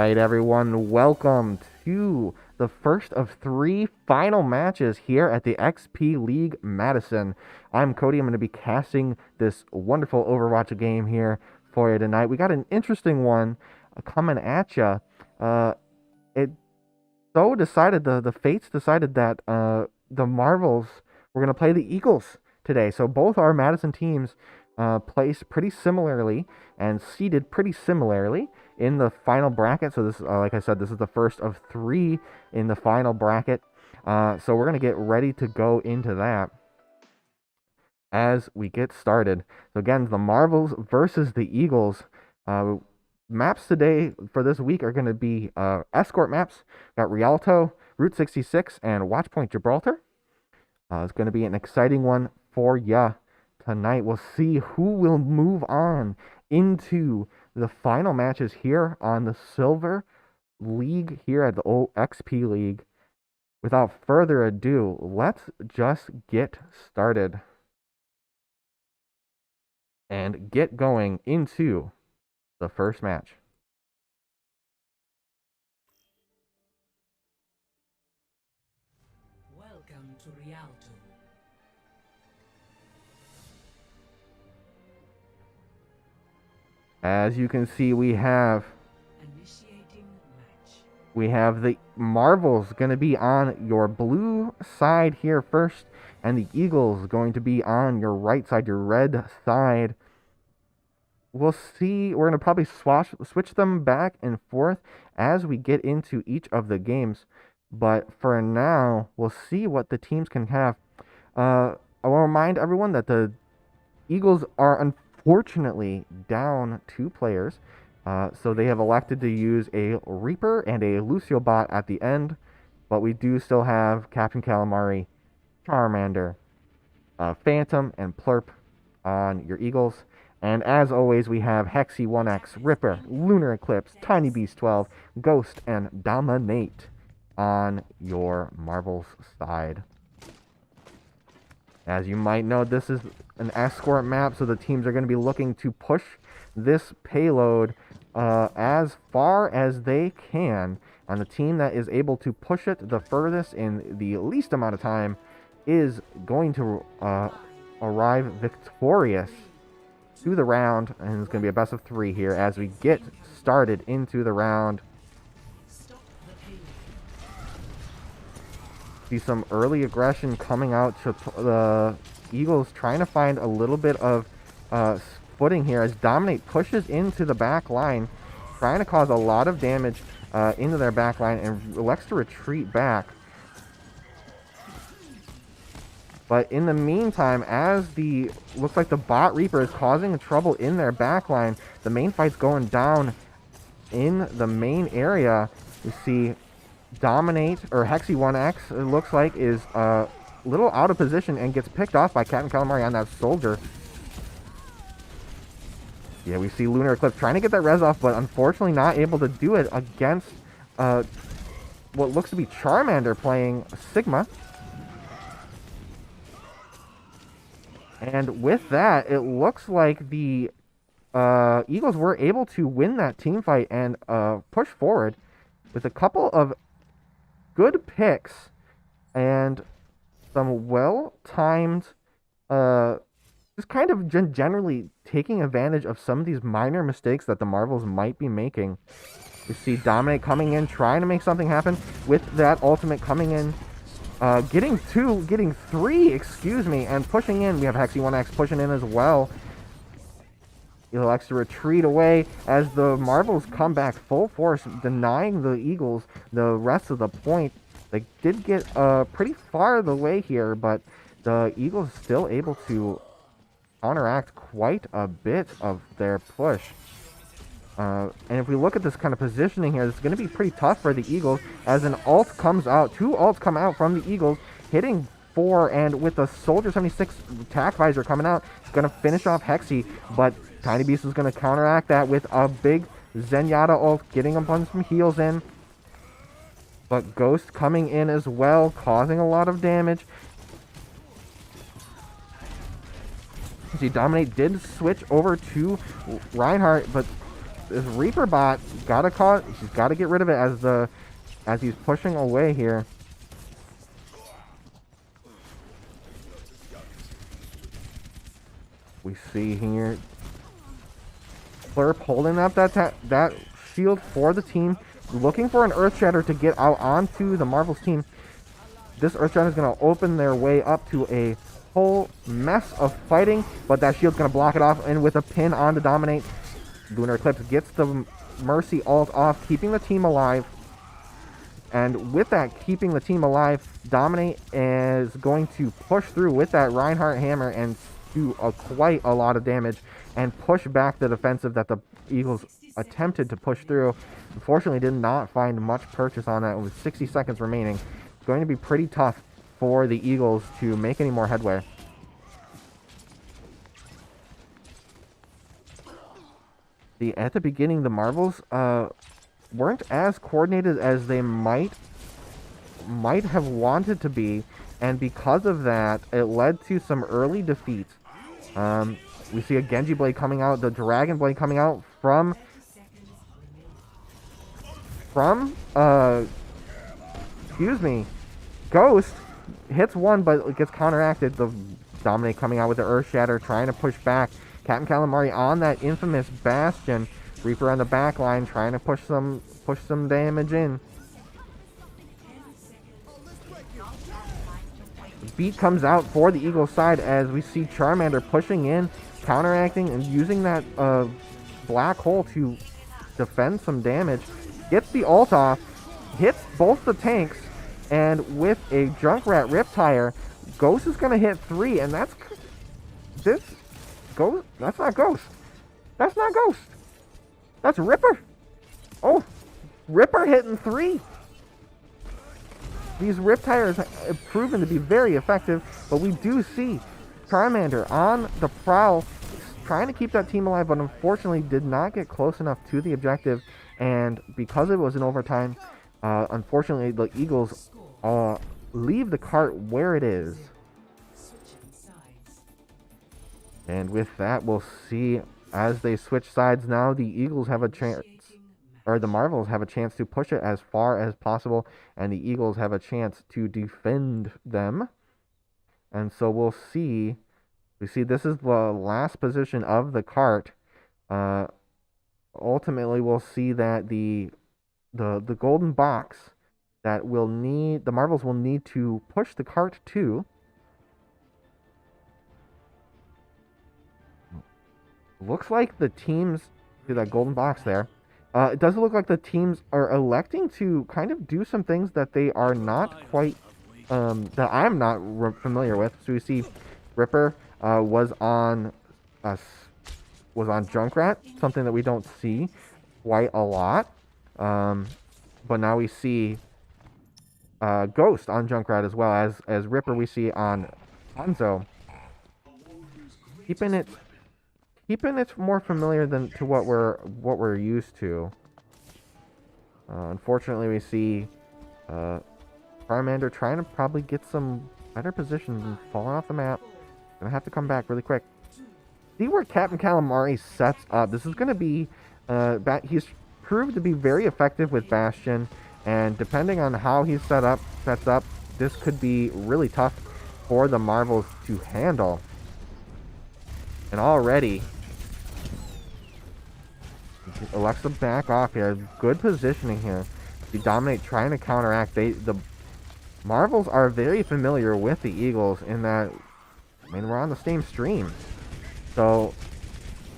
right, everyone, welcome to the first of 3 final matches here at the XP League Madison. I'm Cody. I'm going to be casting this wonderful Overwatch game here for you tonight. We got an interesting one coming at you. The Fates decided that the Marvels were going to play the Eagles today. So both our Madison teams placed pretty similarly and seeded pretty similarly in the final bracket. So this, like I said, this is the first of 3 in the final bracket. So we're going to get ready to go into that as we get started. So again, the Marvels versus the Eagles. Maps today for this week are going to be escort maps. Got Rialto, Route 66, and Watchpoint Gibraltar. It's going to be an exciting one for ya tonight. We'll see who will move on into the final matches here on the Silver League here at the XP League. Without further ado, let's just get started and get going into the first match. Welcome to Rialto. As you can see, we have Initiating match. the Marvels going to be on your blue side here first, and the Eagles going to be on your right side, your red side. We'll see. We're going to probably switch them back and forth as we get into each of the games. But for now, we'll see what the teams can have. I want to remind everyone that the Eagles are unfortunately down 2 players. So they have elected to use a Reaper and a Lucio bot at the end. But we do still have Captain Calamari, Charmander, Phantom, and Plurp on your Eagles. And as always, we have Hexy 1X, Ripper, Lunar Eclipse, Tiny Beast 12, Ghost, and Dominate on your Marvels side. As you might know, this is an escort map, so the teams are going to be looking to push this payload as far as they can. And the team that is able to push it the furthest in the least amount of time is going to arrive victorious to the round, and it's going to be a best of 3 here as we get started into the round. See some early aggression coming out to the Eagles, trying to find a little bit of footing here as Dominate pushes into the back line, trying to cause a lot of damage into their back line, and elects to retreat back. But in the meantime, as looks like the bot Reaper is causing trouble in their backline, the main fight's going down in the main area. You see Dominate, or Hexy 1X, it looks like, is a little out of position and gets picked off by Captain Calamari on that soldier. Yeah, we see Lunar Eclipse trying to get that res off, but unfortunately not able to do it against what looks to be Charmander playing Sigma. And with that, it looks like the Eagles were able to win that team fight and push forward with a couple of good picks and some well-timed, just kind of generally taking advantage of some of these minor mistakes that the Marvels might be making. You see Dominate coming in, trying to make something happen with that ultimate coming in. Getting 3, excuse me, and pushing in. We have Hexy 1X pushing in as well. He elects to retreat away as the Marvels come back full force, denying the Eagles the rest of the point. They did get pretty far the way here, but the Eagles still able to counteract quite a bit of their push. And if we look at this kind of positioning here, it's going to be pretty tough for the Eagles as an ult comes out. 2 ults come out from the Eagles, hitting 4, and with the Soldier 76 attack visor coming out, it's going to finish off Hexy, but Tiny Beast is going to counteract that with a big Zenyatta ult, getting a bunch of heals in. But Ghost coming in as well, causing a lot of damage. See, Dominate did switch over to Reinhardt, but this Reaper bot gotta caught. She's got to get rid of it as he's pushing away here. We see here Plurp holding up that shield for the team, looking for an Earthshatter to get out onto the Marvel's team. This Earthshatter is going to open their way up to a whole mess of fighting, but that shield's going to block it off, and with a pin on to Dominate, Lunar Eclipse gets the Mercy ult off, keeping the team alive. And with that, keeping the team alive, Dominate is going to push through with that Reinhardt hammer and do quite a lot of damage and push back the defensive that the Eagles attempted to push through. Unfortunately, did not find much purchase on that with 60 seconds remaining. It's going to be pretty tough for the Eagles to make any more headway. At the beginning, the Marvels weren't as coordinated as they might have wanted to be, and because of that, it led to some early defeats. We see a Genji Blade coming out, the Dragon Blade coming out from excuse me, Ghost hits one, but it gets counteracted. The Dominate coming out with the Earth Shatter, trying to push back. Captain Calamari on that infamous Bastion. Reaper on the back line, trying to push some damage in. Beat comes out for the Eagles side as we see Charmander pushing in, counteracting, and using that black hole to defend some damage. Gets the ult off, hits both the tanks, and with a Junkrat Riptire, Ghost is going to hit 3, and that's Ghost. That's not Ghost. That's not Ghost. That's Ripper. Oh, Ripper hitting 3. These Riptires have proven to be very effective, but we do see Charmander on the prowl, trying to keep that team alive, but unfortunately did not get close enough to the objective. And because it was in overtime, unfortunately the Eagles leave the cart where it is. And with that, we'll see as they switch sides now, the Eagles have a chance, or the Marvels have a chance to push it as far as possible, and the Eagles have a chance to defend them. And so we'll see. We see this is the last position of the cart. Ultimately, we'll see that the golden box that the Marvels will need to push the cart to. Looks like the teams do that golden box there. It does look like the teams are electing to kind of do some things that they are not quite, that I'm not familiar with. So we see Ripper was on Junkrat, something that we don't see quite a lot. But now we see Ghost on Junkrat as well as Ripper we see on Hanzo. Keeping it more familiar than to what we're used to. Unfortunately, we see Charmander trying to probably get some better positions and falling off the map. Gonna have to come back really quick. See where Captain Calamari sets up. This is gonna be he's proved to be very effective with Bastion, and depending on how he sets up, this could be really tough for the Marvels to handle. And already, Alexa back off here. Good positioning here. The Dominate trying to counteract. The Marvels are very familiar with the Eagles in that, I mean, we're on the same stream. So,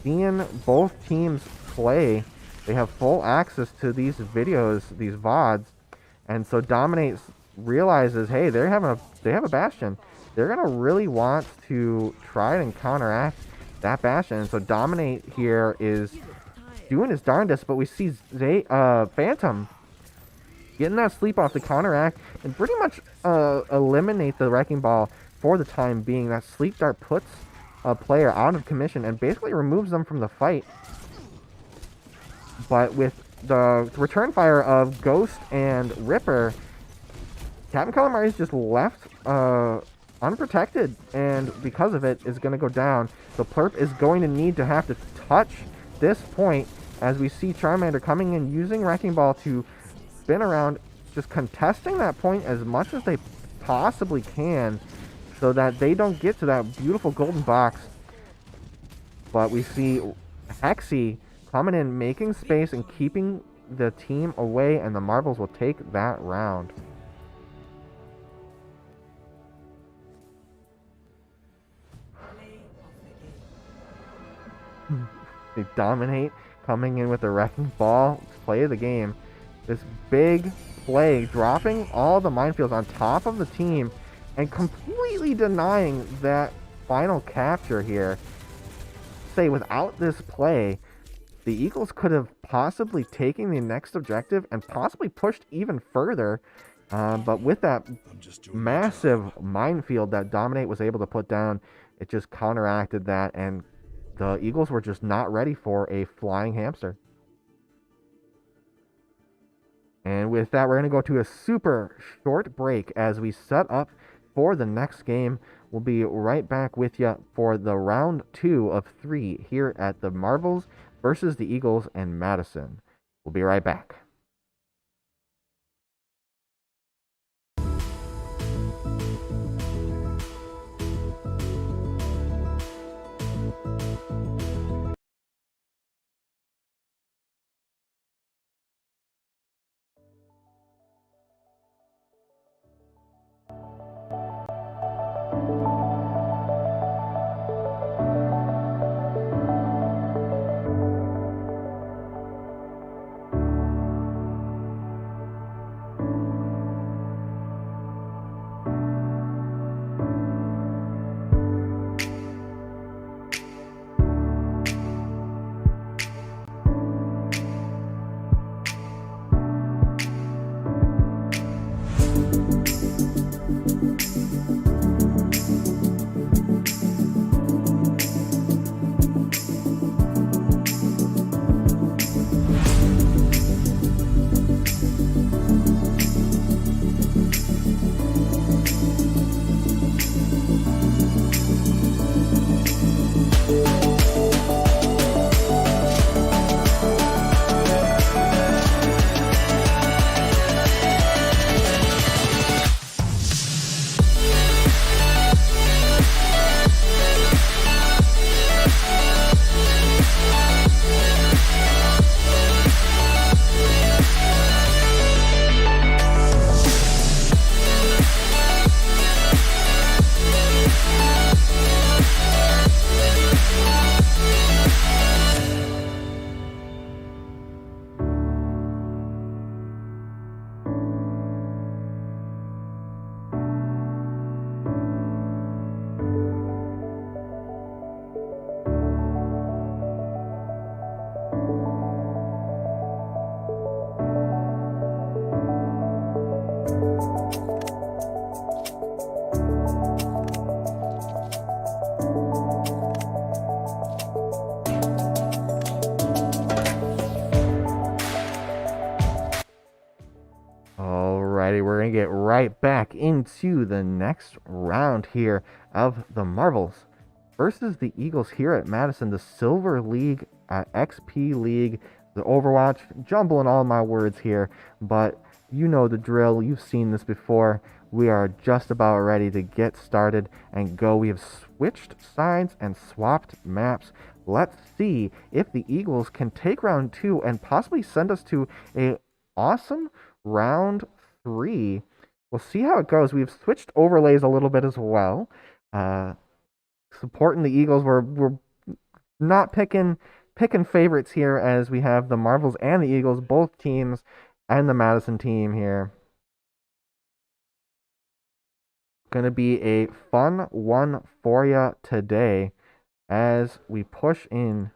seeing both teams play, they have full access to these videos, these VODs. And so Dominate realizes, hey, they have a Bastion. They're going to really want to try and counteract that Bastion. And so Dominate here is doing his darndest, but we see Phantom getting that sleep off to counteract and pretty much eliminate the Wrecking Ball for the time being. That sleep dart puts a player out of commission and basically removes them from the fight. But with the return fire of Ghost and Ripper, Captain Calamari is just left unprotected, and because of it is going to go down. So Plurp is going to need to have to touch this point as we see Charmander coming in, using Wrecking Ball to spin around, just contesting that point as much as they possibly can so that they don't get to that beautiful golden box. But we see Hexy coming in, making space and keeping the team away, and the Marbles will take that round. They dominate, coming in with the Wrecking Ball, play of the game. This big play, dropping all the minefields on top of the team and completely denying that final capture here. Say, without this play, the Eagles could have possibly taken the next objective and possibly pushed even further. But with that massive minefield that Dominate was able to put down, it just counteracted that, and the Eagles were just not ready for a flying hamster. And with that, we're going to go to a super short break as we set up for the next game. We'll be right back with you for the round 2 of 3 here at the Marbles versus the Eagles and Madison. We'll be right back. Alrighty, we're going to get right back into the next round here of the Marbles versus the Eagles here at Madison, the Silver League at XP League, the Overwatch. Jumbling all my words here, but you know the drill. You've seen this before. We are just about ready to get started and go. We have switched sides and swapped maps. Let's see if the Eagles can take round 2 and possibly send us to a awesome round 3. We'll see how it goes. We've switched overlays a little bit as well. Supporting the Eagles, we're not picking favorites here, as we have the Marvels and the Eagles, both teams, and the Madison team here. Gonna be a fun one for you today as we push in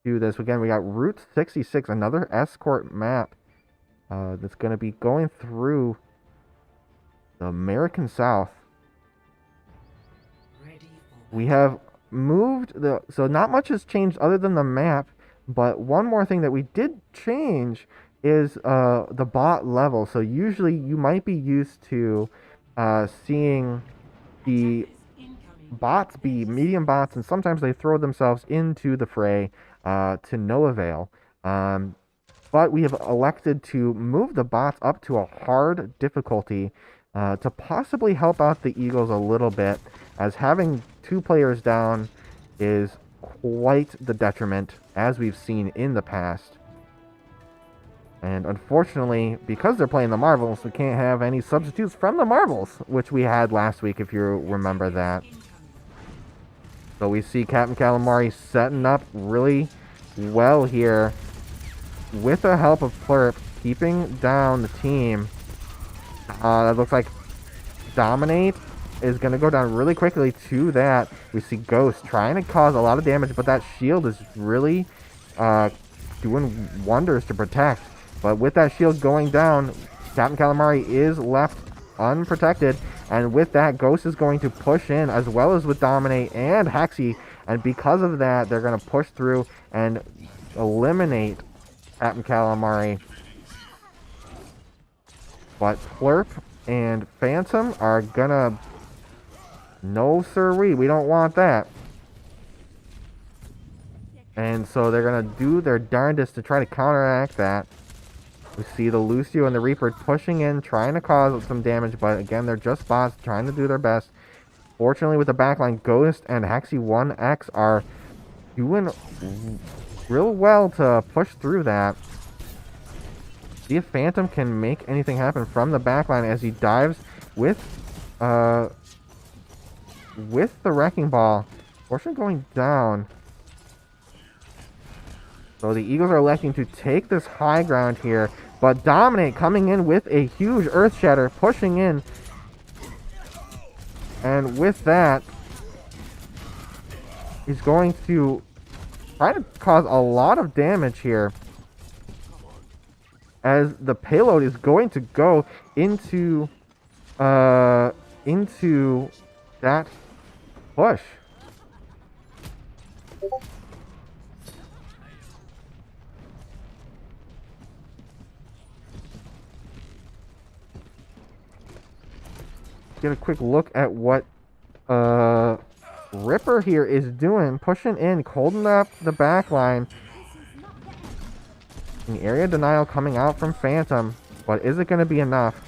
to this. Again, we got Route 66, another escort map that's going to be going through the American South. We have moved so not much has changed other than the map, but one more thing that we did change is the bot level. So usually you might be used to seeing the bots be medium bots, and sometimes they throw themselves into the fray to no avail. But we have elected to move the bots up to a hard difficulty to possibly help out the Eagles a little bit, as having 2 players down is quite the detriment, as we've seen in the past. And unfortunately, because they're playing the Marvels, we can't have any substitutes from the Marvels, which we had last week, if you remember that. So we see Captain Calamari setting up really well here with the help of Plurp, keeping down the team. It looks like Dominate is going to go down really quickly to that. We see Ghost trying to cause a lot of damage, but that shield is really doing wonders to protect. But with that shield going down, Captain Calamari is left unprotected. And with that, Ghost is going to push in, as well as with Dominate and Hexy. And because of that, they're going to push through and eliminate Captain Calamari. But Plurp and Phantom are going to... No sirree, we don't want that. And so they're going to do their darndest to try to counteract that. We see the Lucio and the Reaper pushing in, trying to cause some damage, but again, they're just bots trying to do their best. Fortunately, with the backline, Ghost and Hexy 1X are doing real well to push through that. See if Phantom can make anything happen from the backline as he dives with the Wrecking Ball. Fortunately, going down. So the Eagles are electing to take this high ground here. But Dominate coming in with a huge Earth Shatter, pushing in. And with that, he's going to try to cause a lot of damage here, as the payload is going to go into that push. Get a quick look at what Ripper here is doing, pushing in, holding up the back line. The area denial coming out from Phantom, but is it going to be enough?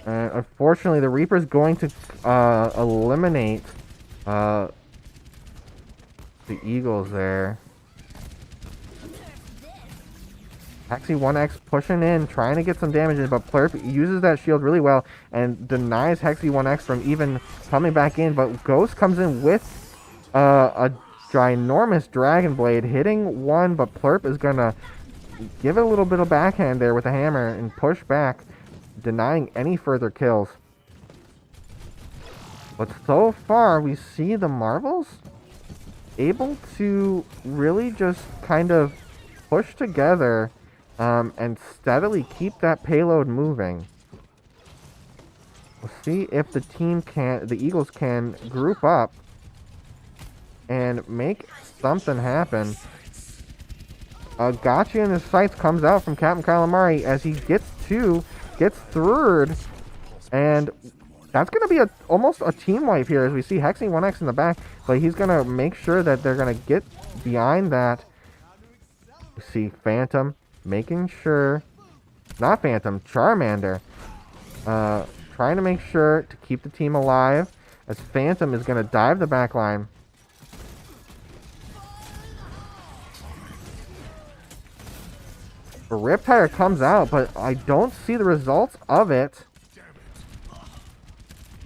And unfortunately, the Reaper's going to eliminate the Eagles there. Hexy 1X pushing in, trying to get some damage in, but Plurp uses that shield really well and denies Hexy 1X from even coming back in. But Ghost comes in with a ginormous Dragon Blade, hitting one, but Plurp is going to give it a little bit of backhand there with a hammer and push back, denying any further kills. But so far, we see the Marvels able to really just kind of push together and steadily keep that payload moving. We'll see if the Eagles can group up and make something happen. Gotcha in his sights comes out from Captain Calamari as he gets third, and that's going to be almost a team wipe here as we see Hexy 1X in the back, but he's going to make sure that they're going to get behind that. We see Phantom making sure, not Phantom, Charmander, trying to make sure to keep the team alive as Phantom is going to dive the back line. A Riptire comes out, but I don't see the results of it,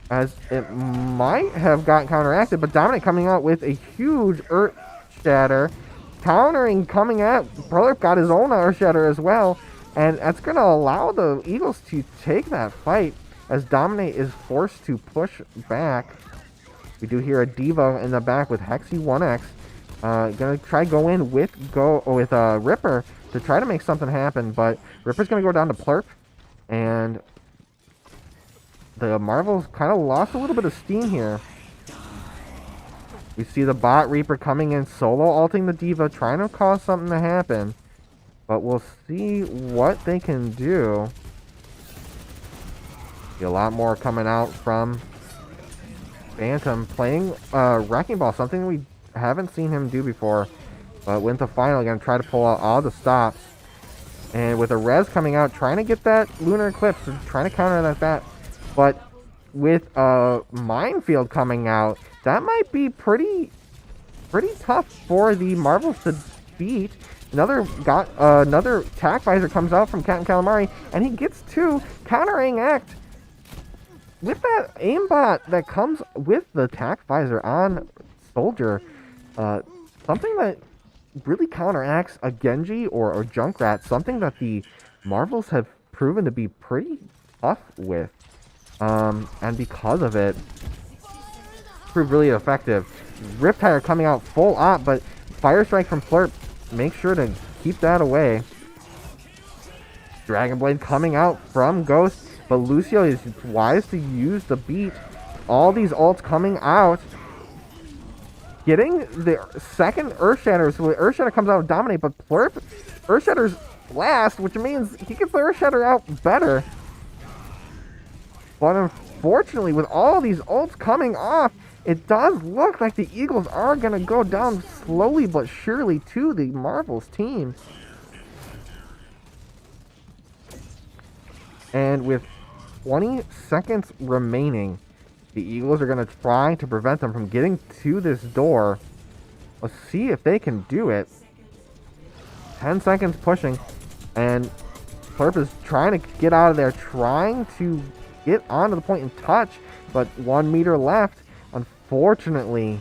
as it might have gotten counteracted. But Dominic coming out with a huge Earth Shatter, countering, coming at Plurp, got his own Earth Shatter as well, and that's going to allow the Eagles to take that fight as Dominate is forced to push back. We do hear a Diva in the back with Hexy 1X. Gonna try go in with Ripper to try to make something happen, but Ripper's gonna go down to Plurp, and the Marvels kind of lost a little bit of steam here. We see the bot Reaper coming in, solo ulting the D.Va, trying to cause something to happen. But we'll see what they can do. See a lot more coming out from Phantom, playing Wrecking Ball, something we haven't seen him do before. But went to final again, try to pull out all the stops. And with a res coming out, trying to get that Lunar Eclipse, trying to counter that. But with a Minefield coming out, that might be pretty tough for the Marvels to beat. Another Tac Visor comes out from Captain Calamari, and he gets two, countering act with that aimbot that comes with the Tac Visor on Soldier. Something that really counteracts a Genji or Junkrat, something that the Marvels have proven to be pretty tough with. And because of it, proved really effective. Riptire coming out full op, but Fire Strike from Plurp, make sure to keep that away. Dragon Blade coming out from Ghost, but Lucio is wise to use the beat. All these ults coming out. Getting the second Earthshatter, so Earthshatter comes out of Dominate, but Plurp, Earthshatter's last, which means he gets the Earthshatter out better. But unfortunately, with all these ults coming off, it does look like the Eagles are going to go down slowly but surely to the Marvels team. And with 20 seconds remaining, the Eagles are going to try to prevent them from getting to this door. Let's see if they can do it. 10 seconds pushing, and Plurp is trying to get out of there, trying to get onto the point and touch, but 1 meter left. Unfortunately,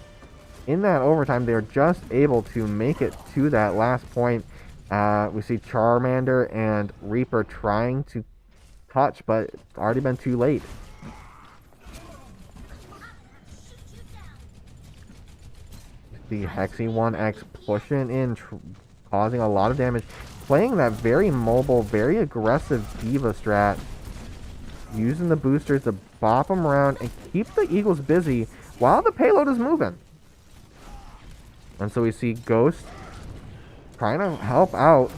in that overtime, they're just able to make it to that last point. We see Charmander and Reaper trying to touch, but it's already been too late. The Hexy 1X pushing in, causing a lot of damage. Playing that very mobile, very aggressive D.Va strat. Using the boosters to bop them around and keep the Eagles busy while the payload is moving. And so we see Ghost trying to help out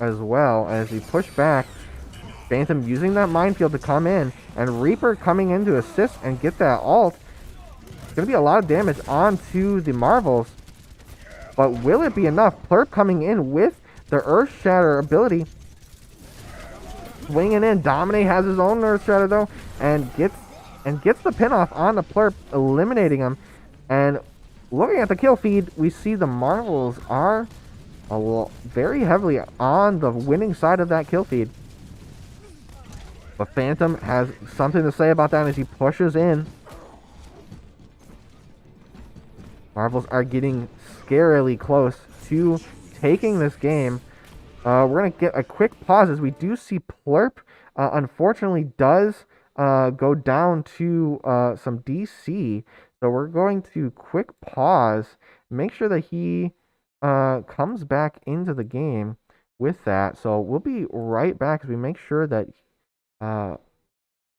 as well as we push back. Phantom using that Minefield to come in, and Reaper coming in to assist and get that ult. It's going to be a lot of damage onto the Marvels, but will it be enough? Plurp coming in with the Earth Shatter ability. Swinging in. Dominate has his own Earth Shatter though, and gets the pin off on the Plurp, eliminating him. And looking at the kill feed, we see the Marvels are very heavily on the winning side of that kill feed. But Phantom has something to say about that as he pushes in. Marvels are getting scarily close to taking this game. We're going to get a quick pause as we do see Plurp, unfortunately, does go down to some DC. So we're going to quick pause, make sure that he comes back into the game with that. So we'll be right back as we make sure that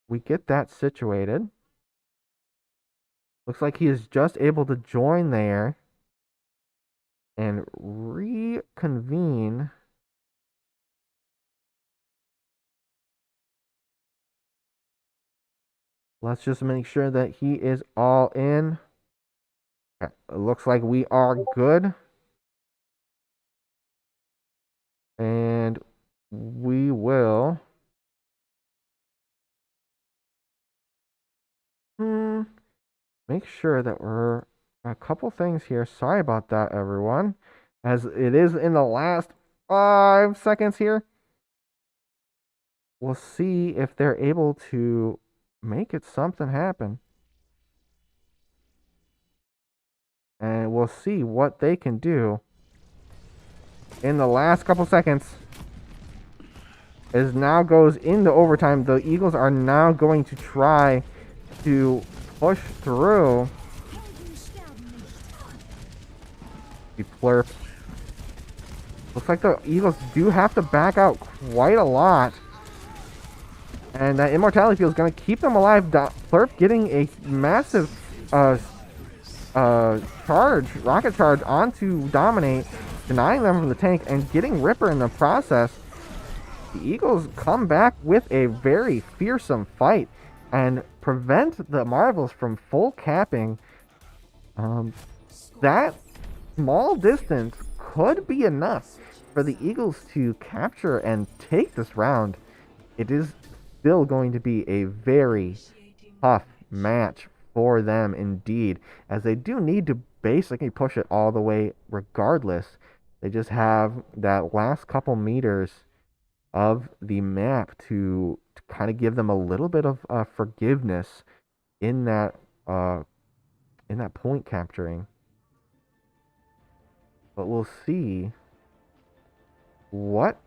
we get that situated. Looks like he is just able to join there and reconvene. Let's just make sure that he is all in. Okay, it looks like we are good. And we will make sure that we're a couple things here. Sorry about that, everyone. As it is in the last 5 seconds here. We'll see if they're able to make it something happen. And we'll see what they can do in the last couple seconds. As now goes into overtime, the Eagles are now going to try to push through. The Plurp. Looks like the Eagles do have to back out quite a lot. And that Immortality Field is going to keep them alive. Plurp getting a massive rocket charge onto Dominate, denying them from the tank and getting Ripper in the process. The Eagles come back with a very fearsome fight and prevent the Marvels from full capping. That small distance could be enough for the Eagles to capture and take this round. It is still going to be a very tough match for them indeed, as they do need to basically push it all the way regardless. They just have that last couple meters of the map to kind of give them a little bit of forgiveness in that point capturing. But we'll see what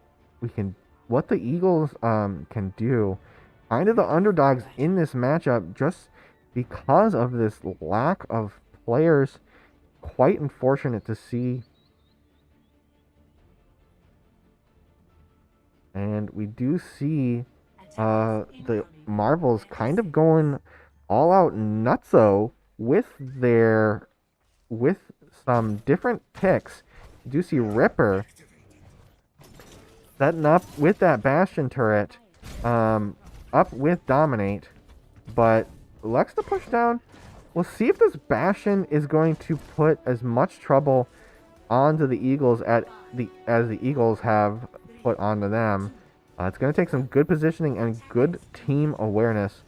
the Eagles can do. Kind of the underdogs in this matchup just because of this lack of players. Quite unfortunate to see. And we do see the Marvels kind of going all out nutso with some different picks. You do see Ripper setting up with that Bastion turret, up with Dominate, but elects to push down. We'll see if this Bastion is going to put as much trouble onto the Eagles as the Eagles have put onto them. It's going to take some good positioning and good team awareness,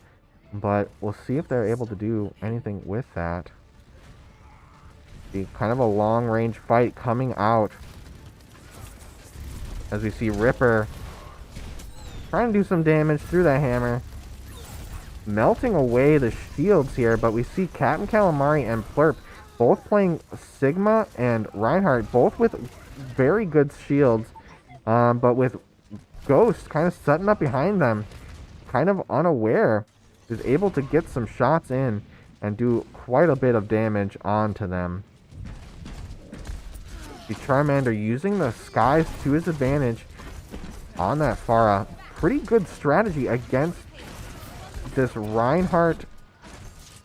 but we'll see if they're able to do anything with that. Be kind of a long-range fight coming out as we see Ripper trying to do some damage through that hammer, melting away the shields here, but we see Captain Calamari and Plurp both playing Sigma and Reinhardt, both with very good shields, but with Ghost kind of setting up behind them, kind of unaware, is able to get some shots in and do quite a bit of damage onto them. The Charmander using the skies to his advantage on that Pharah. Pretty good strategy against this Reinhardt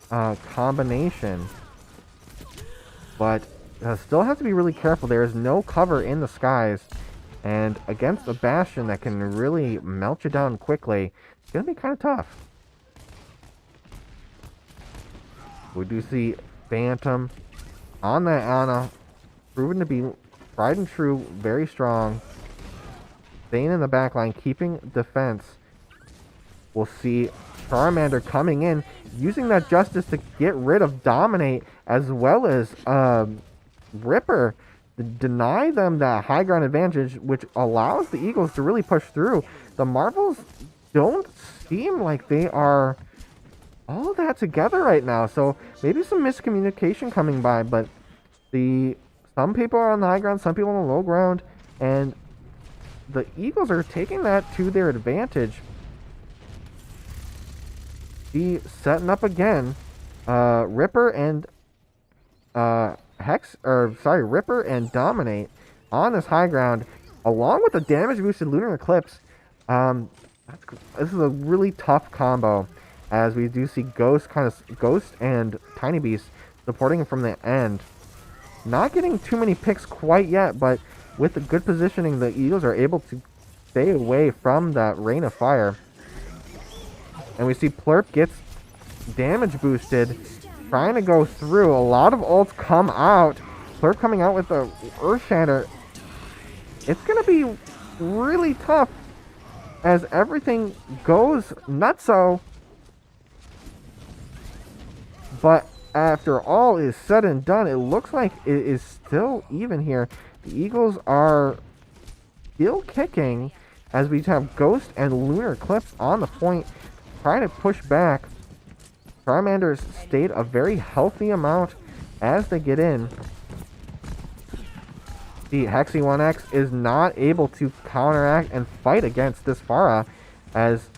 combination, but still have to be really careful. There is no cover in the skies, and against a Bastion that can really melt you down quickly, it's going to be kind of tough. We do see Phantom on that Ana, proven to be tried and true, very strong. Staying in the back line, keeping defense. We'll see Charmander coming in, using that Justice to get rid of Dominate, as well as Ripper, to deny them that high ground advantage, which allows the Eagles to really push through. The Marvels don't seem like they are all that together right now, so maybe some miscommunication coming by, but some people are on the high ground, some people on the low ground, and the Eagles are taking that to their advantage. Setting up again, Ripper and Ripper and Dominate on this high ground, along with the damage boosted Lunar Eclipse. This is a really tough combo, as we do see Ghost and Tiny Beast supporting from the end. Not getting too many picks quite yet, but with the good positioning, the Eagles are able to stay away from that rain of fire. And we see Plurp gets damage boosted, trying to go through. A lot of ults come out. Plurp coming out with the Earth Shatter. It's going to be really tough as everything goes nutso. But after all is said and done, it looks like it is still even here. The Eagles are still kicking as we have Ghost and Lunar Eclipse on the point, trying to push back. Charmander's stayed a very healthy amount as they get in. The Hexy 1X is not able to counteract and fight against this Pharah, as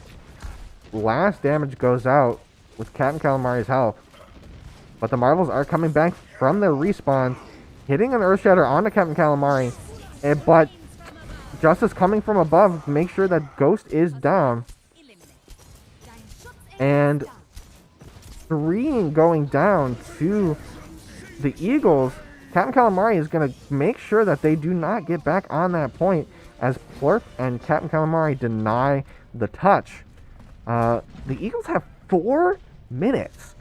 last damage goes out with Captain Calamari's help. But the Marvels are coming back from their respawn, hitting an Earth Shatter onto Captain Calamari, but Justice coming from above to make sure that Ghost is down. And 3 going down to the Eagles, Captain Calamari is going to make sure that they do not get back on that point as Plurp and Captain Calamari deny the touch. The Eagles have 4 minutes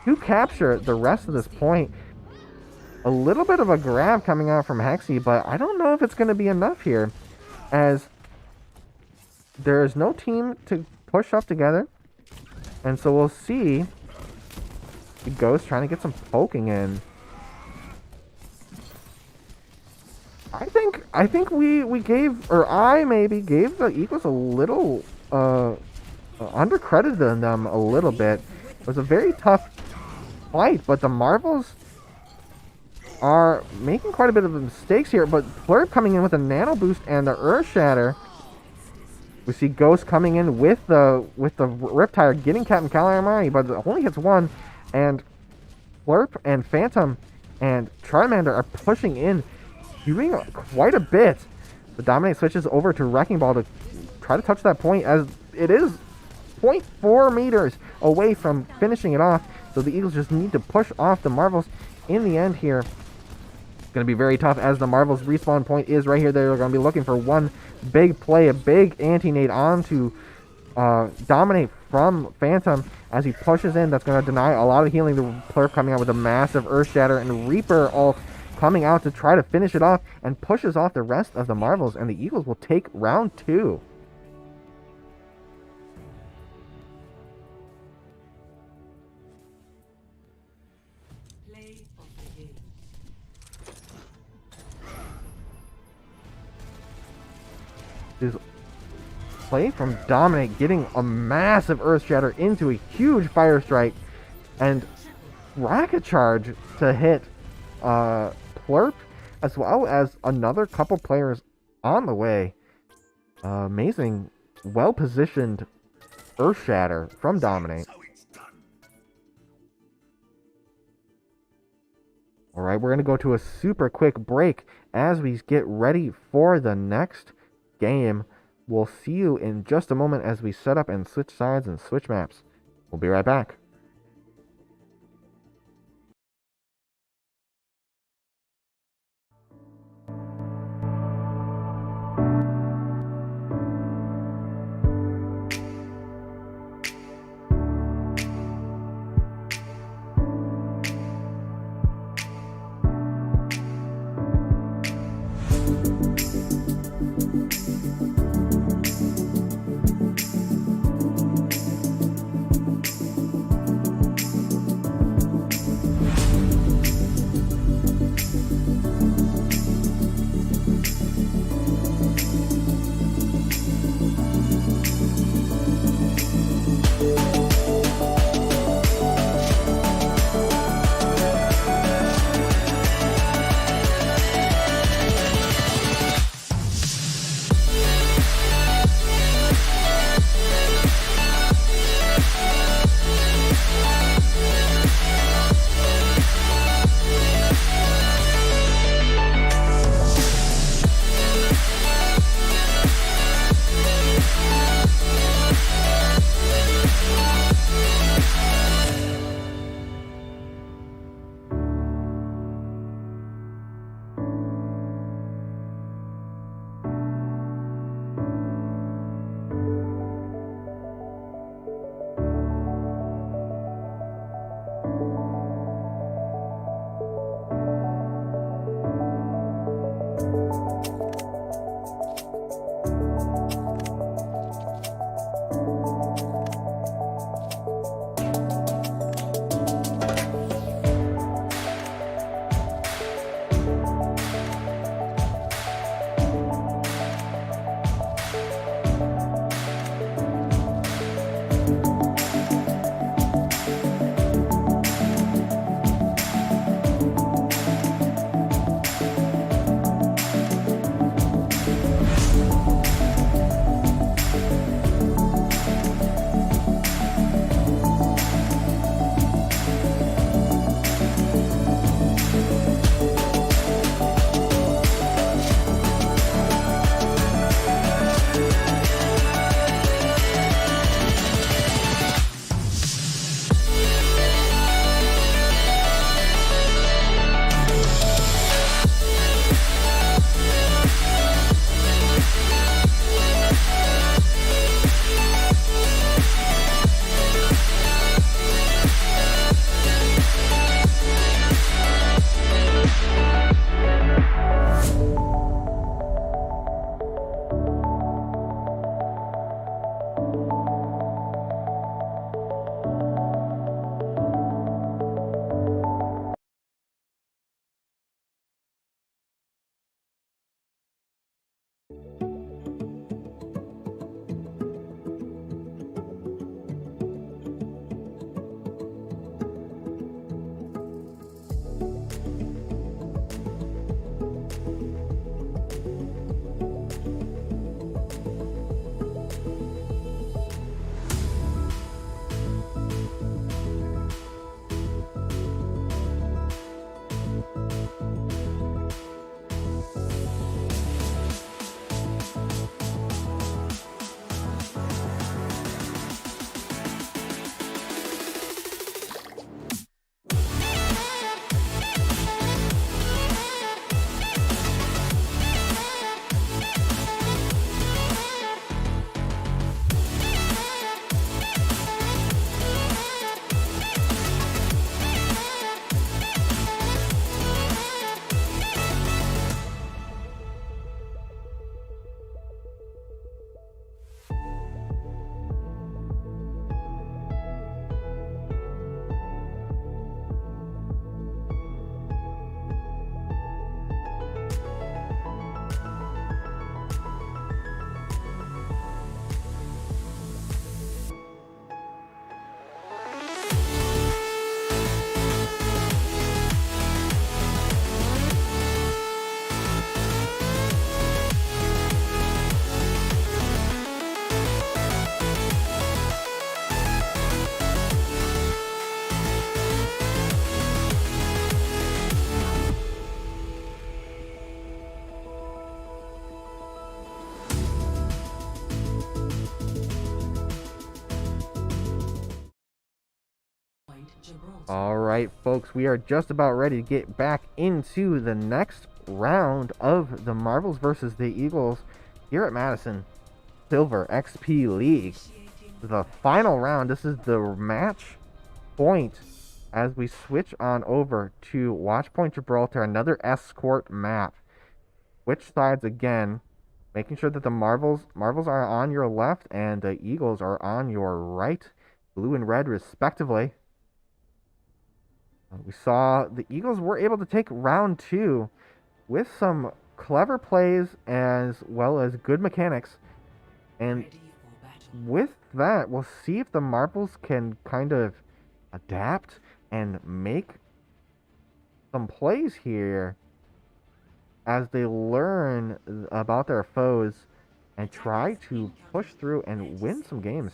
to capture the rest of this point. A little bit of a grab coming out from Hexy, but I don't know if it's going to be enough here, as there is no team to push up together. And so we'll see. The Ghost trying to get some poking in. I think we gave, or I maybe gave the Eagles a little undercredited them a little bit. It was a very tough fight, but the Marvels are making quite a bit of mistakes here. But Plurp coming in with a nano boost and the Earth Shatter. We see Ghost coming in with the Riptire, getting Captain Calamari, but it only hits one. And Plurp and Phantom and Charmander are pushing in, doing quite a bit. The Dominate switches over to Wrecking Ball to try to touch that point, as it is 0.4 meters away from finishing it off. So the Eagles just need to push off the Marvels in the end here. It's going to be very tough, as the Marvels respawn point is right here. They're going to be looking for one big play, a big anti-nade onto Dominate from Phantom as he pushes in. That's going to deny a lot of healing. The Plurp coming out with a massive Earth Shatter, and Reaper ult coming out to try to finish it off and pushes off the rest of the Marvels, and the Eagles will take round 2. Play of the game. This play from Dominate, getting a massive Earth Shatter into a huge Fire Strike, and Rocket Charge to hit Plurp, as well as another couple players on the way. Amazing, well-positioned Earth Shatter from Dominate. Alright, we're going to go to a super quick break as we get ready for the next game. We'll see you in just a moment as we set up and switch sides and switch maps. We'll be right back. All right, folks, we are just about ready to get back into the next round of the Marvels versus the Eagles here at Madison Silver XP League. The final round. This is the match point as we switch on over to Watchpoint Gibraltar, another escort map. Switch sides again, making sure that the Marvels are on your left and the Eagles are on your right, blue and red respectively. We saw the Eagles were able to take round 2 with some clever plays as well as good mechanics. And with that, we'll see if the Marvels can kind of adapt and make some plays here as they learn about their foes and try to push through and win some games.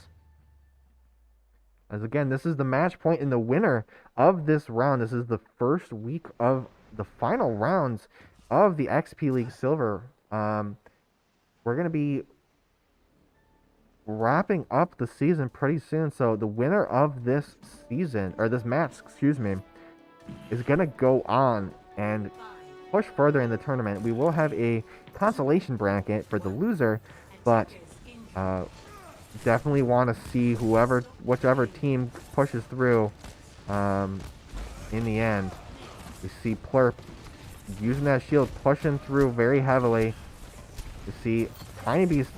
As again, this is the match point in the winner of this round. This is the first week of the final rounds of the XP League Silver. We're going to be wrapping up the season pretty soon. So the winner of this season, or this match, excuse me, is going to go on and push further in the tournament. We will have a consolation bracket for the loser, but definitely want to see whichever team pushes through in the end. We see Plurp using that shield, pushing through very heavily. You see Tiny Beast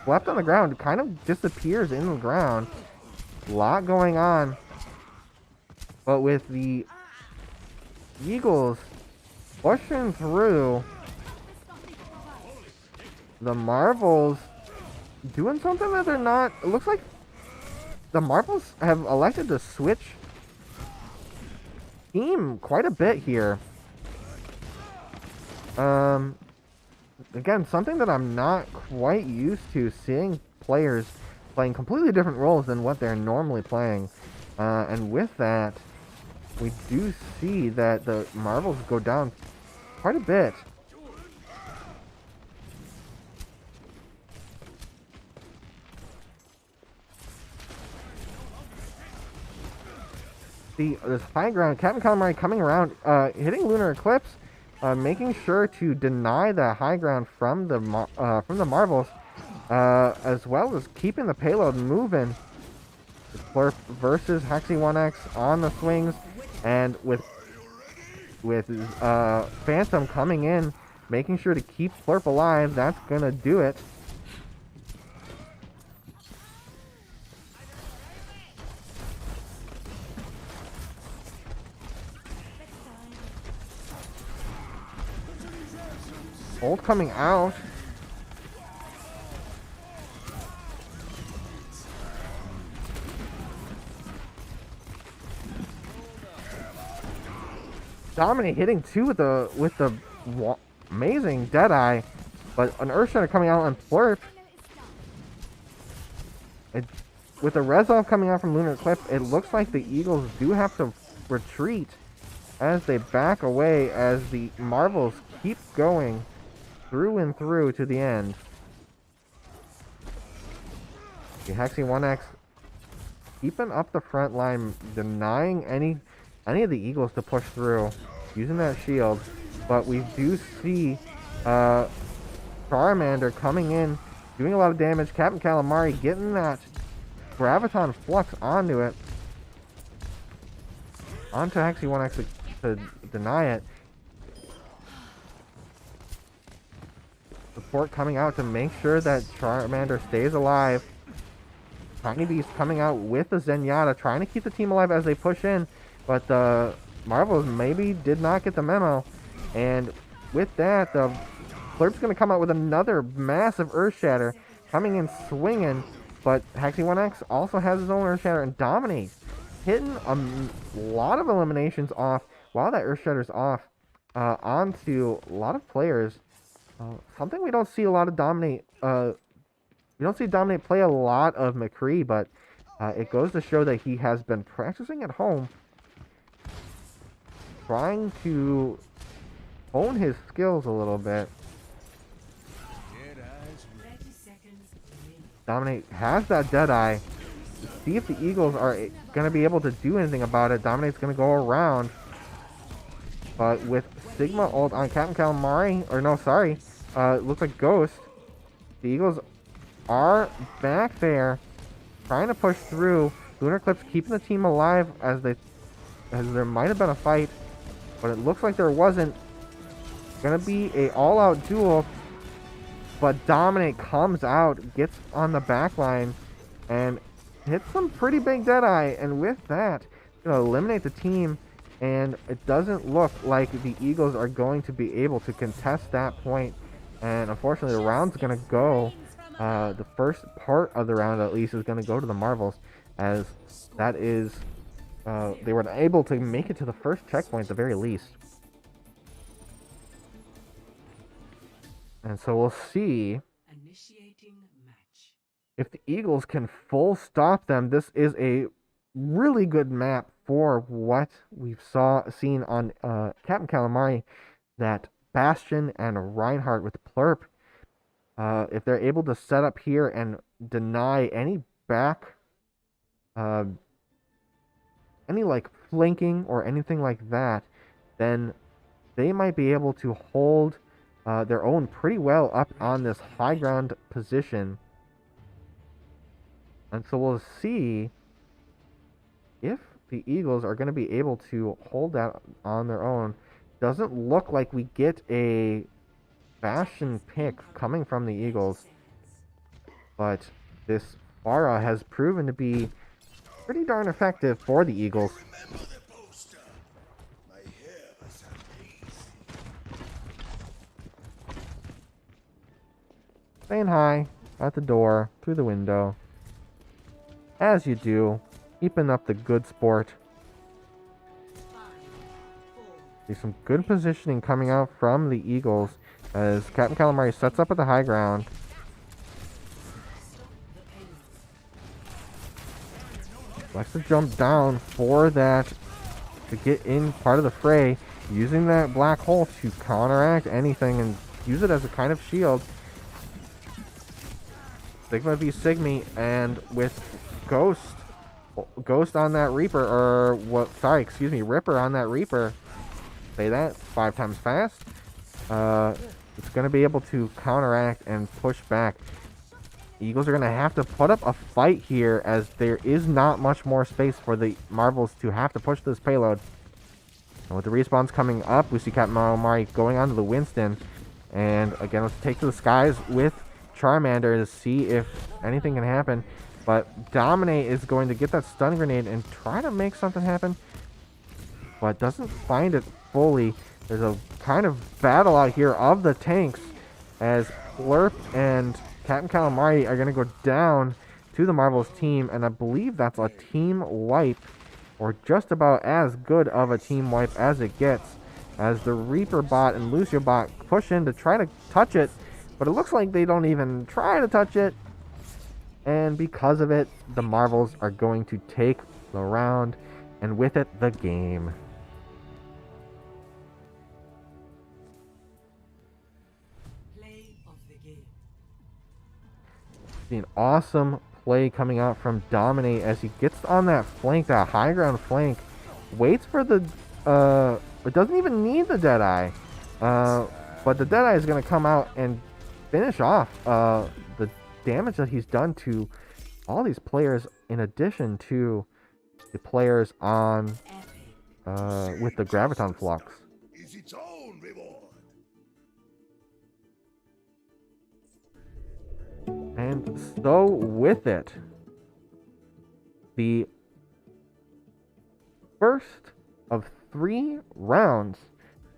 left on the ground, kind of disappears in the ground. A lot going on. But with the Eagles pushing through, the Marvels doing something that they're not. It looks like the Marvels have elected to switch team quite a bit here. Again, something that I'm not quite used to, seeing players playing completely different roles than what they're normally playing. And with that, we do see that the Marvels go down quite a bit. See, this high ground, Captain Calamari coming around, hitting Lunar Eclipse, making sure to deny the high ground from the Marvels, as well as keeping the payload moving. Plurp versus Hexy 1X on the swings, and with Phantom coming in, making sure to keep Plurp alive. That's gonna do it. Ult coming out. Dominate hitting too with the amazing Deadeye, but an Earthshatter coming out on Plurp. With the Resolve coming out from Lunar Eclipse, it looks like the Eagles do have to retreat as they back away, as the Marvels keep going through and through to the end. The Hexy 1X keeping up the front line, denying any of the Eagles to push through, using that shield. But we do see Charmander coming in, doing a lot of damage. Captain Calamari getting that Graviton Flux onto it. Onto Hexy 1X to deny it. Support coming out to make sure that Charmander stays alive. Tiny Beast coming out with the Zenyatta, trying to keep the team alive as they push in. But the Marvels maybe did not get the memo. And with that, the Plurp's going to come out with another massive Earthshatter, coming in swinging. But Hexy 1X also has his own Earthshatter and dominates, hitting a lot of eliminations off while that Earthshatter's off onto a lot of players. Something we don't see a lot of Dominate. We don't see Dominate play a lot of McCree, but it goes to show that he has been practicing at home, trying to hone his skills a little bit. Dominate has that Deadeye, see if the Eagles are going to be able to do anything about it. Dominate's going to go around. But with Sigma ult on Captain Calamari, or no, sorry, it looks like Ghost. The Eagles are back there, trying to push through. Lunar Eclipse keeping the team alive as there might have been a fight, but it looks like there wasn't. Gonna be a all-out duel, but Dominate comes out, gets on the back line, and hits some pretty big Deadeye, and with that, gonna eliminate the team, and it doesn't look like the Eagles are going to be able to contest that point, and unfortunately the round's gonna go, the first part of the round at least is gonna go to the Marvels, as that is, they were able to make it to the first checkpoint at the very least. And so we'll see Initiating match. if the Eagles can full stop them. This is a really good map for what we've seen on Captain Calamari, that Bastion and Reinhardt with Plurp. If they're able to set up here and deny any back, any like flanking or anything like that, then they might be able to hold their own pretty well up on this high ground position. And so we'll see if the Eagles are going to be able to hold that on their own. Doesn't look like we get a Bastion pick coming from the Eagles, but this Pharah has proven to be pretty darn effective for the Eagles. Saying hi at the door, through the window. As you do, keeping up the good sport. There's some good positioning coming out from the Eagles as Captain Calamari sets up at the high ground. Likes to jump down for that to get in part of the fray, using that black hole to counteract anything and use it as a kind of shield. Sigma v Sigmy, and with Ghost on that Reaper, or what? Sorry, excuse me, Ripper on that Reaper. Say that 5 times fast. It's going to be able to counteract and push back. Eagles are going to have to put up a fight here, as there is not much more space for the Marvels to have to push this payload. And with the respawns coming up, we see Captain Calamari going onto the Winston. And again, let's take to the skies with Charmander to see if anything can happen. But Dominate is going to get that stun grenade and try to make something happen, but doesn't find it fully. There's a kind of battle out here of the tanks, as Plurp and Captain Calamari are going to go down to the Marvels team, and I believe that's a team wipe, or just about as good of a team wipe as it gets, as the Reaper bot and Lucio bot push in to try to touch it, but it looks like they don't even try to touch it, and because of it, the Marvels are going to take the round, and with it, the game. Play of the game. See an awesome play coming out from Dominate as he gets on that flank, that high ground flank, waits for the, it doesn't even need the Deadeye, but the Deadeye is going to come out and finish off the damage that he's done to all these players, in addition to the players on with the Graviton Flux. Is its own reward. And so with it, the first of 3 rounds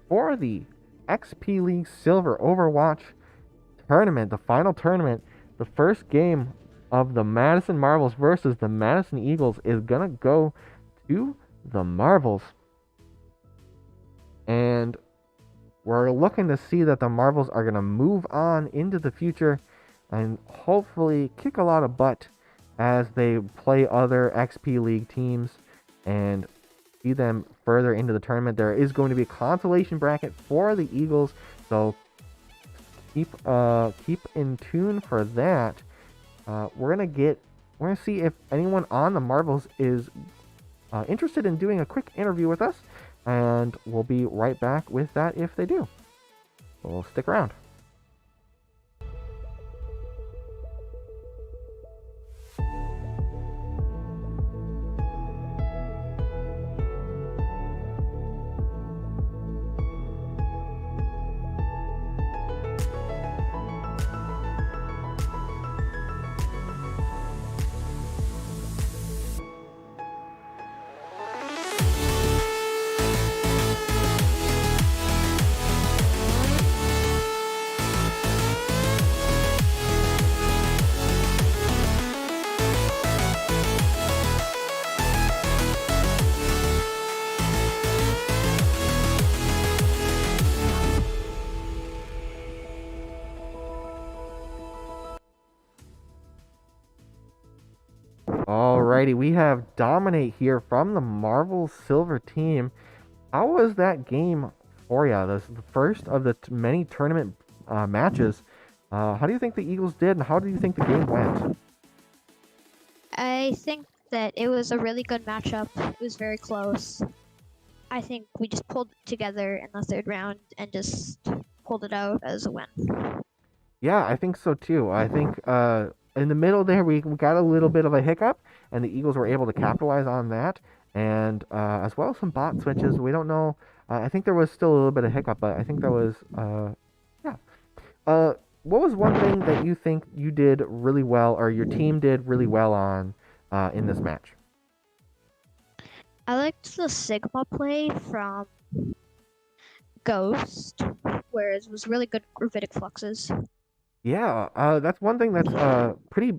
for the XP League Silver Overwatch tournament, the final tournament, the first game of the Madison Marvels versus the Madison Eagles is gonna go to the Marvels. And we're looking to see that the Marvels are gonna move on into the future and hopefully kick a lot of butt as they play other XP League teams and see them further into the tournament. There is going to be a consolation bracket for the Eagles, so keep in tune for that. We're gonna get we're going to see if anyone on the Marvels is interested in doing a quick interview with us, and we'll be right back with that if they do. So stick around. Alrighty, we have Dominate here from the Marvel Silver team. How was that game for you? This is the first of the many tournament matches. How do you think the Eagles did, and how do you think the game went? I think that it was a really good matchup. It was very close. I think we just pulled it together in the third round and just pulled it out as a win. Yeah, I think so too. I think in the middle there we got a little bit of a hiccup, and the Eagles were able to capitalize on that, and as well as some bot switches. We don't know. I think there was still a little bit of hiccup, but I think there was yeah. What was one thing that you think you did really well, or your team did really well on in this match? I liked the Sigma play from Ghost, whereas it was really good gravitic fluxes. Yeah, that's one thing that's pretty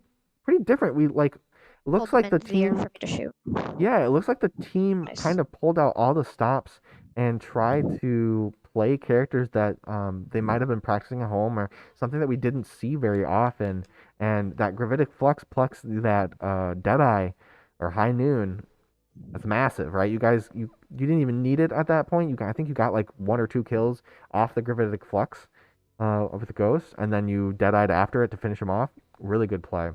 different. We like looks Pulled like them the into the air team. for me to shoot. Yeah, it looks like the team Nice. kind of pulled out all the stops and tried to play characters that they might have been practicing at home, or something that we didn't see very often. And that gravitic flux plus that Deadeye or High Noon, that's massive, right? You guys, you didn't even need it at that point. I think you got like 1 or 2 kills off the gravitic flux with the ghost, and then you Deadeyed after it to finish him off. Really good play.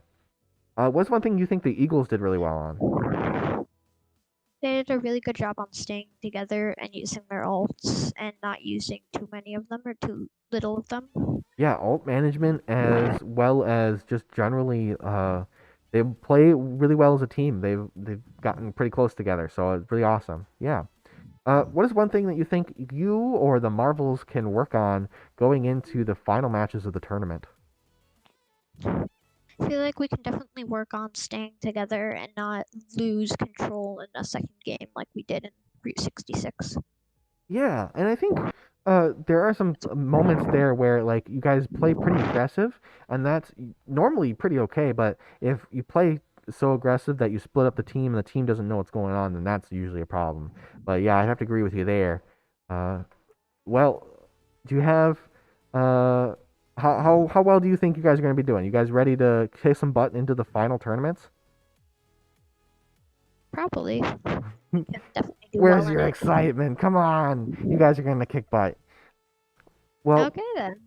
What's one thing you think the Eagles did really well on? They did a really good job on staying together and using their ults and not using too many of them or too little of them. Yeah, alt management as well as just generally, they play really well as a team. They've gotten pretty close together, so it's really awesome. Yeah. What is one thing that you think you or the Marvels can work on going into the final matches of the tournament? I feel like we can definitely work on staying together and not lose control in a second game like we did in Route 66. Yeah, and I think there are some moments there where like you guys play pretty aggressive, and that's normally pretty okay. But if you play so aggressive that you split up the team and the team doesn't know what's going on, then that's usually a problem. But yeah, I have to agree with you there. Uh, well, do you have how well do you think you guys are going to be doing? You guys ready to kick some butt into the final tournaments? Probably. We can definitely do Where's well in your it. excitement? Come on, you guys are going to kick butt. Well, Okay then.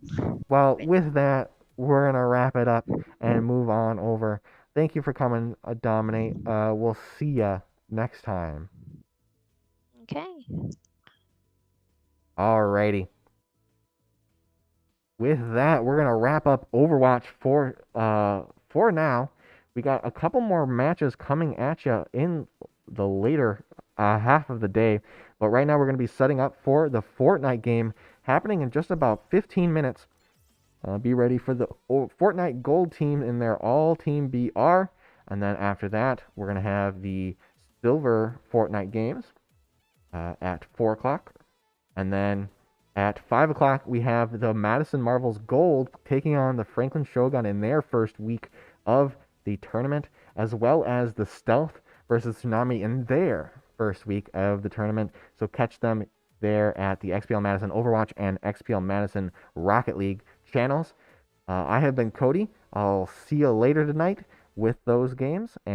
Well, with that, we're gonna wrap it up and move on over. Thank you for coming, Dominate. We'll see ya next time. Okay. Alrighty. With that, we're gonna wrap up Overwatch for now. We got a couple more matches coming at you in the later half of the day, but right now we're gonna be setting up for the Fortnite game happening in just about 15 minutes. Be ready for the Fortnite Gold team in their all team BR. And then after that, we're going to have the Silver Fortnite games at 4 o'clock. And then at 5 o'clock, we have the Madison Marvels Gold taking on the Franklin Shogun in their first week of the tournament, as well as the Stealth versus Tsunami in their first week of the tournament. So catch them there at the XPL Madison Overwatch and XPL Madison Rocket League channels. I have been Cody. I'll see you later tonight with those games.